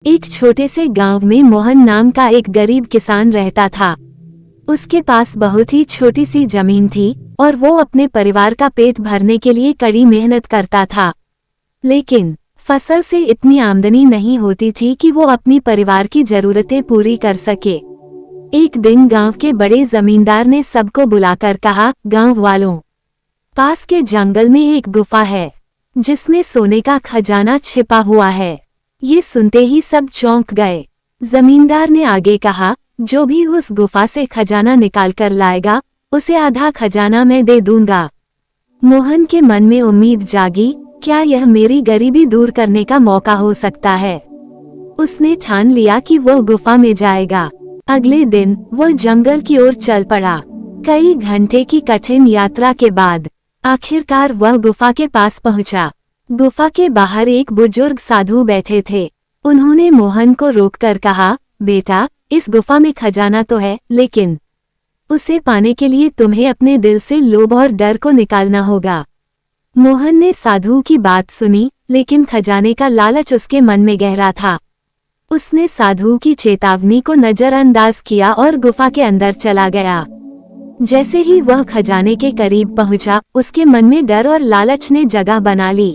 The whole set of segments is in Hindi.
एक छोटे से गांव में मोहन नाम का एक गरीब किसान रहता था। उसके पास बहुत ही छोटी सी जमीन थी और वो अपने परिवार का पेट भरने के लिए कड़ी मेहनत करता था। लेकिन फसल से इतनी आमदनी नहीं होती थी कि वो अपनी परिवार की जरूरतें पूरी कर सके। एक दिन गांव के बड़े जमींदार ने सबको बुलाकर कहा, गांव वालों, पास के जंगल में एक गुफा है जिसमें सोने का खजाना छिपा हुआ है। ये सुनते ही सब चौंक गए। जमींदार ने आगे कहा, जो भी उस गुफा से खजाना निकाल कर लाएगा उसे आधा खजाना मैं दे दूंगा। मोहन के मन में उम्मीद जागी, क्या यह मेरी गरीबी दूर करने का मौका हो सकता है। उसने ठान लिया कि वो गुफा में जाएगा। अगले दिन वो जंगल की ओर चल पड़ा। कई घंटे की कठिन यात्रा के बाद आखिरकार वह गुफा के पास पहुंचा। गुफा के बाहर एक बुजुर्ग साधु बैठे थे। उन्होंने मोहन को रोककर कहा, बेटा, इस गुफा में खजाना तो है, लेकिन उसे पाने के लिए तुम्हें अपने दिल से लोभ और डर को निकालना होगा। मोहन ने साधु की बात सुनी, लेकिन खजाने का लालच उसके मन में गहरा था। उसने साधु की चेतावनी को नजरअंदाज किया और गुफा के अंदर चला गया। जैसे ही वह खजाने के करीब पहुंचा, उसके मन में डर और लालच ने जगह बना ली।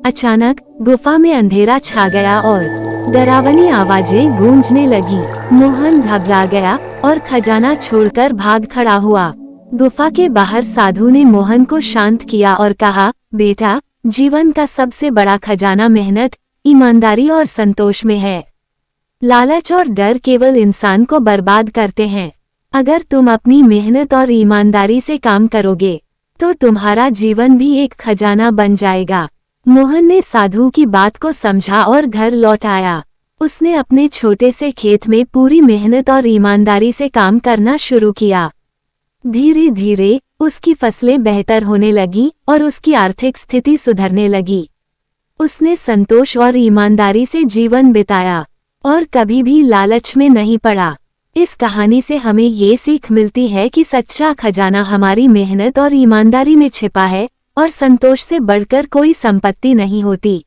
अचानक गुफा में अंधेरा छा गया और डरावनी आवाजें गूंजने लगी। मोहन घबरा गया और खजाना छोड़कर भाग खड़ा हुआ। गुफा के बाहर साधु ने मोहन को शांत किया और कहा, बेटा, जीवन का सबसे बड़ा खजाना मेहनत, ईमानदारी और संतोष में है। लालच और डर केवल इंसान को बर्बाद करते हैं। अगर तुम अपनी मेहनत और ईमानदारी से काम करोगे तो तुम्हारा जीवन भी एक खजाना बन जाएगा। मोहन ने साधु की बात को समझा और घर लौट आया। उसने अपने छोटे से खेत में पूरी मेहनत और ईमानदारी से काम करना शुरू किया। धीरे धीरे उसकी फसलें बेहतर होने लगी और उसकी आर्थिक स्थिति सुधरने लगी। उसने संतोष और ईमानदारी से जीवन बिताया और कभी भी लालच में नहीं पड़ा। इस कहानी से हमें ये सीख मिलती है कि सच्चा खजाना हमारी मेहनत और ईमानदारी में छिपा है और संतोष से बढ़कर कोई संपत्ति नहीं होती।